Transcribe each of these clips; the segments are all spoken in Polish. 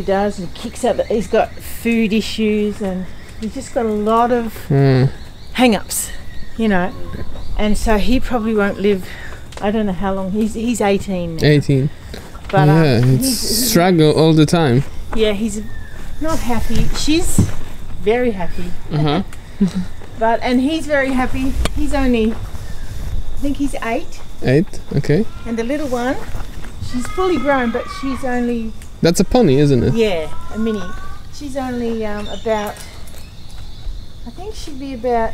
does and kicks up. He's got food issues and he's just got a lot of hang-ups, you know. And so he probably won't live, I don't know how long. He's 18 now. 18. But yeah, he's struggle all the time. Yeah, he's not happy. She's very happy. And he's very happy. He's only, I think he's 8. 8, okay. And the little one, she's fully grown, but she's only... That's a pony, isn't it? Yeah, a mini. She's only about, I think she'd be about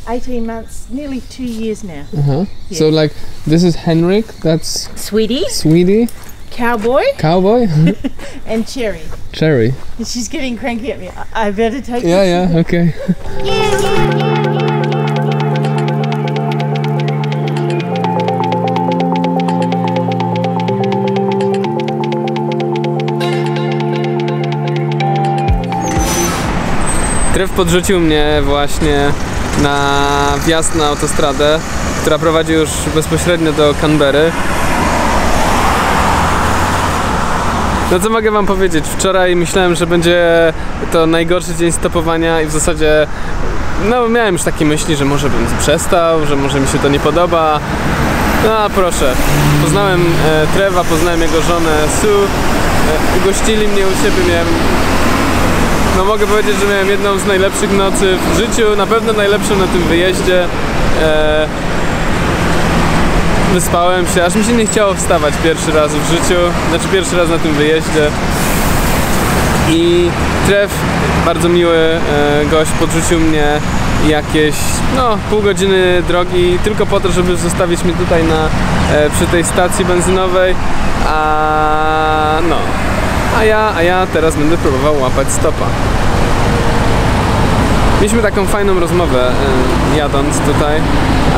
18 months, nearly 2 years now. Yeah. So like, this is Henrik, that's... Sweetie. Cowboy. And Cherry. And she's getting cranky at me. I better take this. Yeah, okay. Trev podrzucił mnie właśnie na wjazd na autostradę, która prowadzi już bezpośrednio do Canberry. No co mogę wam powiedzieć? Wczoraj myślałem, że będzie to najgorszy dzień stopowania i w zasadzie no miałem już takie myśli, że może bym przestał, że może mi się to nie podoba. No a proszę, poznałem Treva, poznałem jego żonę Sue, gościli mnie u siebie, miałem, no mogę powiedzieć, że miałem jedną z najlepszych nocy w życiu, na pewno najlepszą na tym wyjeździe. Wyspałem się, aż mi się nie chciało wstawać pierwszy raz w życiu, znaczy pierwszy raz na tym wyjeździe. I Trev, bardzo miły gość, podrzucił mnie jakieś pół godziny drogi tylko po to, żeby zostawić mnie tutaj przy tej stacji benzynowej. A ja teraz będę próbował łapać stopa. Mieliśmy taką fajną rozmowę jadąc tutaj,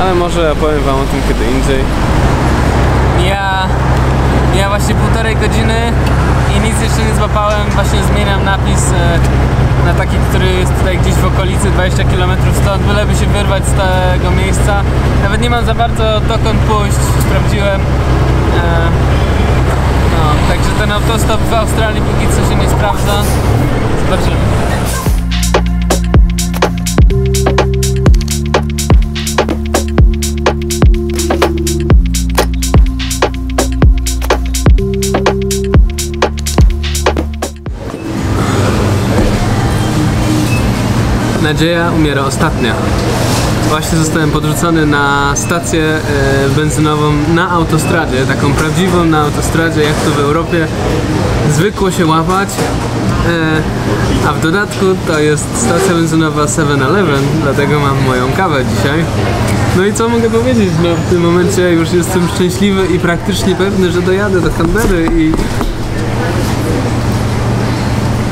ale może opowiem wam o tym kiedy indziej. Ja właśnie 1,5 godziny i nic jeszcze nie złapałem. Właśnie zmieniam napis na taki, który jest tutaj gdzieś w okolicy, 20 km stąd, byleby się wyrwać z tego miejsca. Nawet nie mam za bardzo dokąd pójść, sprawdziłem. Także ten autostop w Australii póki co się nie sprawdza. Zobaczymy. Nadzieja umiera ostatnia. Właśnie zostałem podrzucony na stację benzynową na autostradzie, taką prawdziwą na autostradzie, jak to w Europie zwykło się łapać. A w dodatku to jest stacja benzynowa 7-Eleven, dlatego mam moją kawę dzisiaj. No i co mogę powiedzieć? No, w tym momencie już jestem szczęśliwy i praktycznie pewny, że dojadę do Canberry i...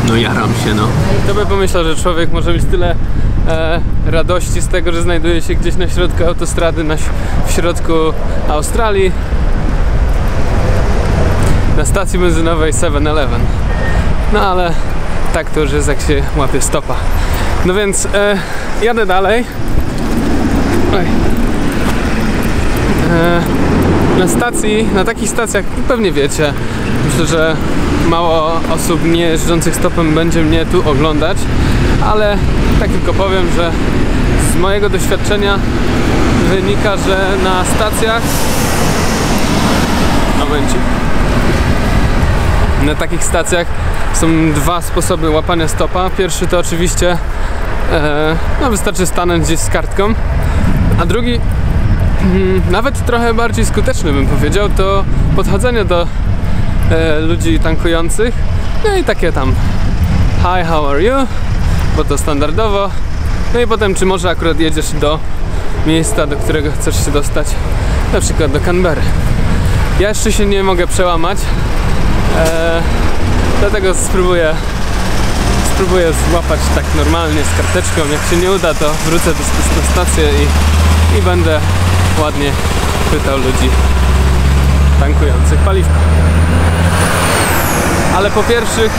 No jaram się, no. Kto by pomyślał, że człowiek może mieć tyle radości z tego, że znajduje się gdzieś na środku autostrady, w środku Australii, na stacji benzynowej 7-Eleven. No ale tak to już jest, jak się łapie stopa. No więc jadę dalej. Na stacji, na takich stacjach, pewnie wiecie, myślę, że mało osób nie jeżdżących stopem będzie mnie tu oglądać, ale tak tylko powiem, że z mojego doświadczenia wynika, że na stacjach na takich stacjach są dwa sposoby łapania stopa. Pierwszy to oczywiście wystarczy stanąć gdzieś z kartką, a drugi nawet trochę bardziej skuteczny bym powiedział, to podchodzenie do ludzi tankujących, no i takie tam hi, how are you, bo to standardowo, no i potem czy może akurat jedziesz do miejsca, do którego chcesz się dostać, na przykład do Canberry. Ja jeszcze się nie mogę przełamać, dlatego spróbuję złapać tak normalnie z karteczką. Jak się nie uda, to wrócę na stację i będę ładnie pytał ludzi tankujących paliwko. Ale po pierwszych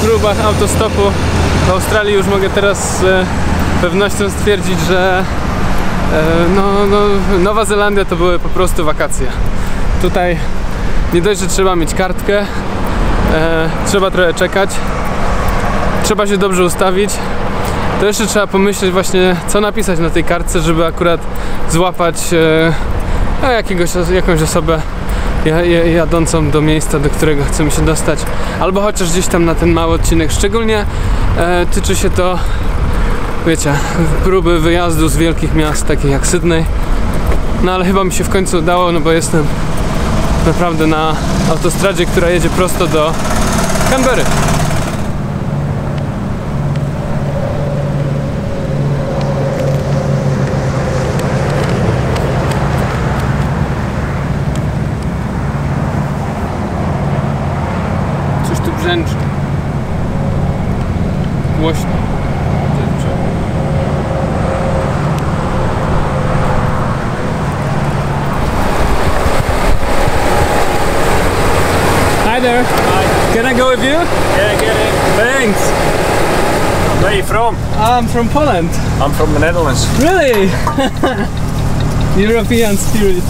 próbach autostopu w Australii już mogę teraz z pewnością stwierdzić, że Nowa Zelandia to były po prostu wakacje. Tutaj nie dość, że trzeba mieć kartkę, trzeba trochę czekać, trzeba się dobrze ustawić. To jeszcze trzeba pomyśleć właśnie, co napisać na tej kartce, żeby akurat złapać jakąś osobę jadącą do miejsca, do którego chcemy się dostać, albo chociaż gdzieś tam na ten mały odcinek. Szczególnie tyczy się to, wiecie, próby wyjazdu z wielkich miast, takich jak Sydney. No ale chyba mi się w końcu udało, no bo jestem naprawdę na autostradzie, która jedzie prosto do Canberry. Coś tu brzęczy. Głośno. Hi there. Hi. Can I go with you? Yeah, get it. Thanks. Where are you from? I'm from Poland. I'm from the Netherlands. Really? European spirit.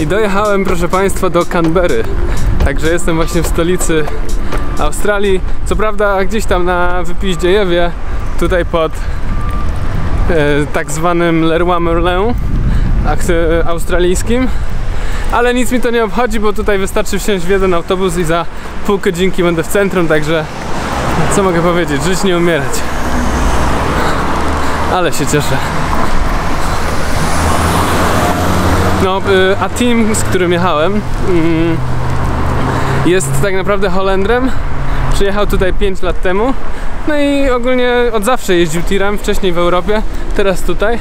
I dojechałem, proszę Państwa, do Canberry. Także jestem właśnie w stolicy Australii. Co prawda gdzieś tam na Wypiździejewie, tutaj pod tak zwanym Leroy Merlin australijskim. Ale nic mi to nie obchodzi, bo tutaj wystarczy wsiąść w jeden autobus i za pół godzinki będę w centrum, także co mogę powiedzieć? Żyć, nie umierać. Ale się cieszę. No, a team, z którym jechałem, jest tak naprawdę Holendrem. Przyjechał tutaj 5 lat temu. No i ogólnie od zawsze jeździł tirem, wcześniej w Europie, teraz tutaj.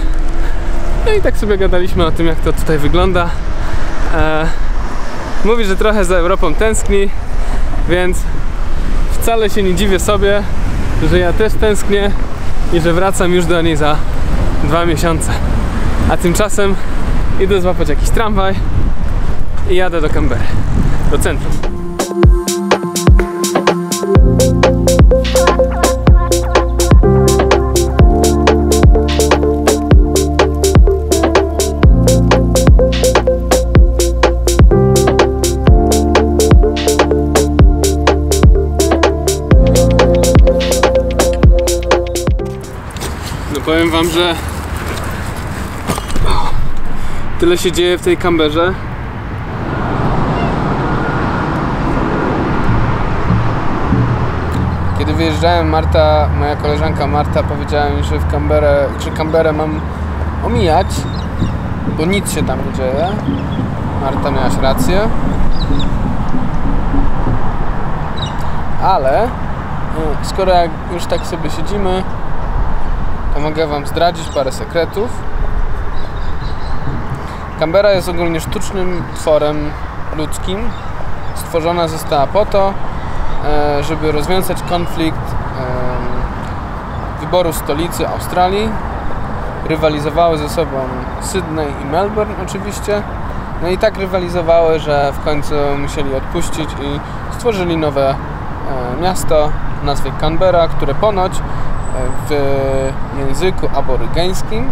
No i tak sobie gadaliśmy o tym, jak to tutaj wygląda. Mówi, że trochę za Europą tęskni, więc wcale się nie dziwię sobie, że ja też tęsknię i że wracam już do niej za 2 miesiące. A tymczasem idę złapać jakiś tramwaj i jadę do Canberry, do centrum. No powiem wam, że tyle się dzieje w tej Canberrze. Kiedy wyjeżdżałem, moja koleżanka Marta powiedziała mi, że Canberrę mam omijać, bo nic się tam nie dzieje. Marta, miałaś rację. Ale skoro jak już tak sobie siedzimy, to mogę wam zdradzić parę sekretów. Canberra jest ogólnie sztucznym tworem ludzkim. Stworzona została po to, żeby rozwiązać konflikt wyboru stolicy Australii. Rywalizowały ze sobą Sydney i Melbourne oczywiście. No i tak rywalizowały, że w końcu musieli odpuścić i stworzyli nowe miasto o nazwie Canberra, które ponoć w języku aborygeńskim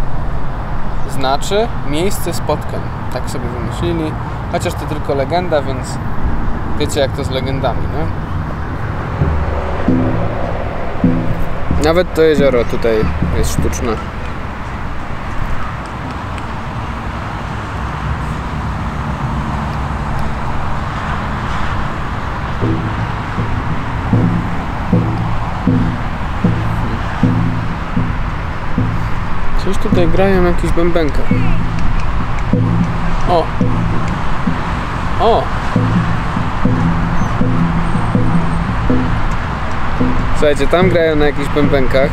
znaczy miejsce spotkań. Tak sobie wymyślili, chociaż to tylko legenda, więc wiecie, jak to z legendami, nie? Nawet to jezioro tutaj jest sztuczne. Coś tutaj grają jakieś bębenka. O! O! Słuchajcie, tam grają na jakichś bębenkach.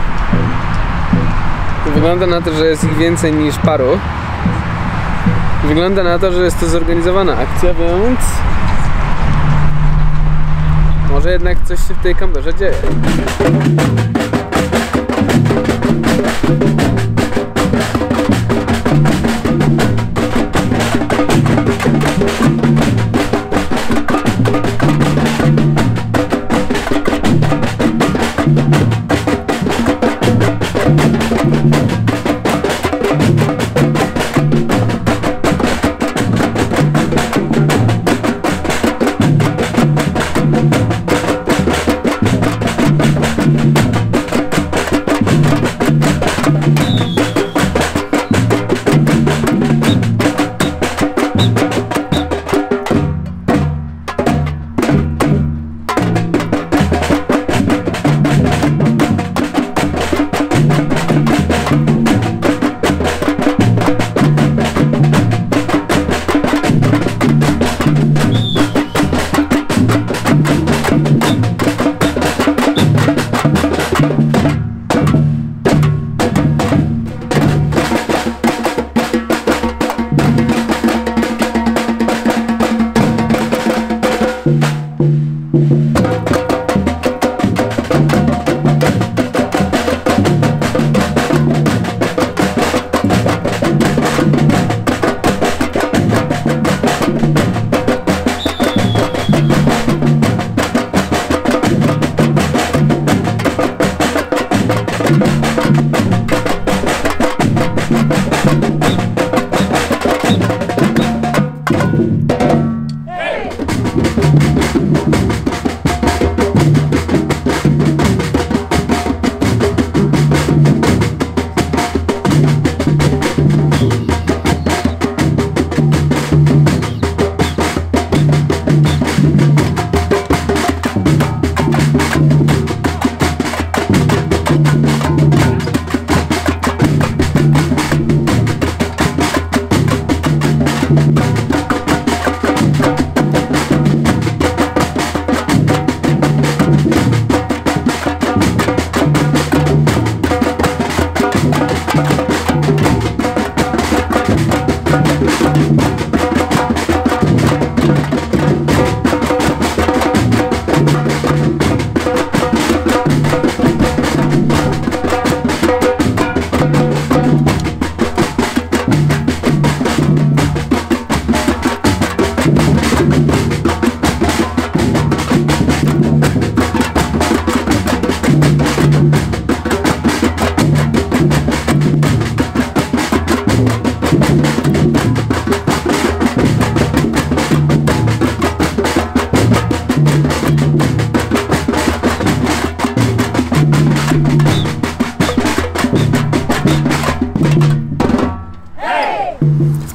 Wygląda na to, że jest ich więcej niż paru. Wygląda na to, że jest to zorganizowana akcja, więc może jednak coś się w tej kamberze dzieje.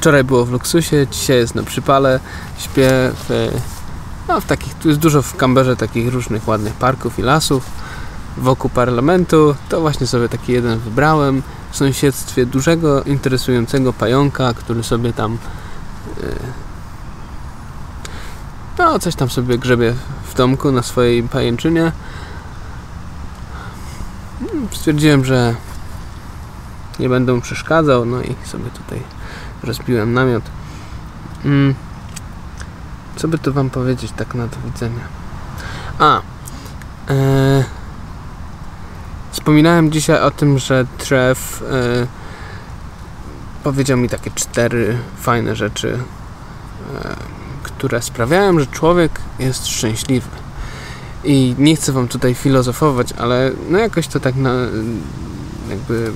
Wczoraj było w luksusie, dzisiaj jest na przypale. Śpię w takich, tu jest dużo w Kamberze takich różnych ładnych parków i lasów wokół parlamentu. To właśnie sobie taki jeden wybrałem w sąsiedztwie dużego, interesującego pająka, który sobie tam no coś tam sobie grzebie w domku na swojej pajęczynie. Stwierdziłem, że nie będę mu przeszkadzał, no i sobie tutaj rozbiłem namiot. Co by tu wam powiedzieć tak na do widzenia? Wspominałem dzisiaj o tym, że Trev powiedział mi takie 4 fajne rzeczy, które sprawiają, że człowiek jest szczęśliwy. I nie chcę wam tutaj filozofować, ale no jakoś to tak jakby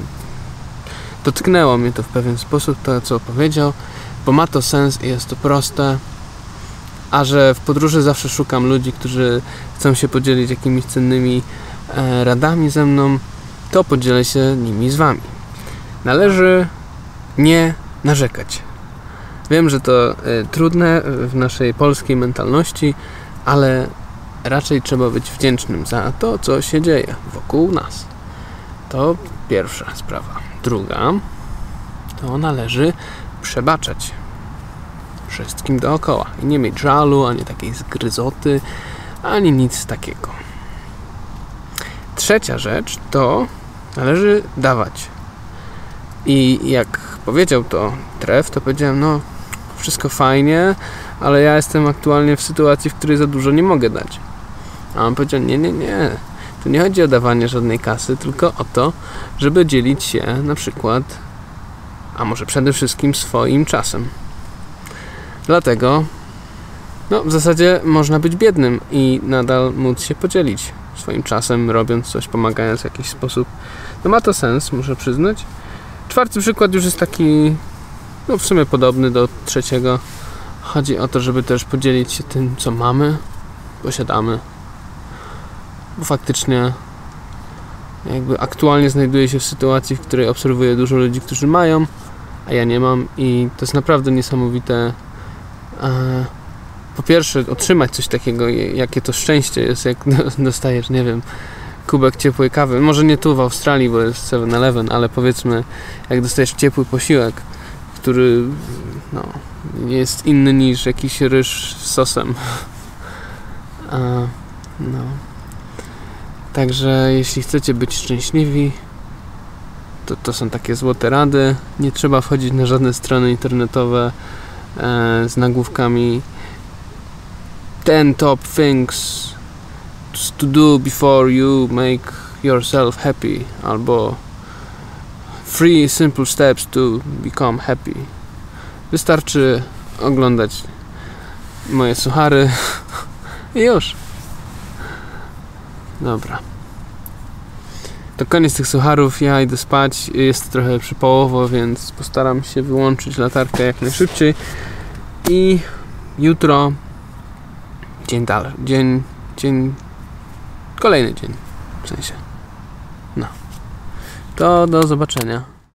dotknęło mnie to w pewien sposób, to co powiedział, bo ma to sens i jest to proste, a że w podróży zawsze szukam ludzi, którzy chcą się podzielić jakimiś cennymi radami ze mną, to podzielę się nimi z wami. Należy nie narzekać. Wiem, że to trudne w naszej polskiej mentalności, ale raczej trzeba być wdzięcznym za to, co się dzieje wokół nas. To pierwsza sprawa. Druga, to należy przebaczać wszystkim dookoła i nie mieć żalu, ani takiej zgryzoty, ani nic takiego. Trzecia rzecz to należy dawać. I jak powiedział to Trev, to powiedziałem, no wszystko fajnie, ale ja jestem aktualnie w sytuacji, w której za dużo nie mogę dać. A on powiedział, nie. Tu nie chodzi o dawanie żadnej kasy, tylko o to, żeby dzielić się na przykład, a może przede wszystkim swoim czasem. Dlatego, no w zasadzie można być biednym i nadal móc się podzielić swoim czasem, robiąc coś, pomagając w jakiś sposób. No ma to sens, muszę przyznać. Czwarty przykład już jest taki, no w sumie podobny do trzeciego. Chodzi o to, żeby też podzielić się tym, co mamy, posiadamy. Bo faktycznie jakby aktualnie znajduję się w sytuacji, w której obserwuję dużo ludzi, którzy mają, a ja nie mam i to jest naprawdę niesamowite. Po pierwsze otrzymać coś takiego, jakie to szczęście jest, jak dostajesz, nie wiem, kubek ciepłej kawy. Może nie tu w Australii, bo jest 7-Eleven, ale powiedzmy, jak dostajesz ciepły posiłek, który no, jest inny niż jakiś ryż z sosem. No. Także jeśli chcecie być szczęśliwi, to są takie złote rady. Nie trzeba wchodzić na żadne strony internetowe z nagłówkami 10 top things to do before you make yourself happy, albo 3 simple steps to become happy. Wystarczy oglądać moje suchary i już. Dobra. To koniec tych sucharów, ja idę spać, jest trochę przypołowo, więc postaram się wyłączyć latarkę jak najszybciej i jutro kolejny dzień, w sensie, no, to do zobaczenia.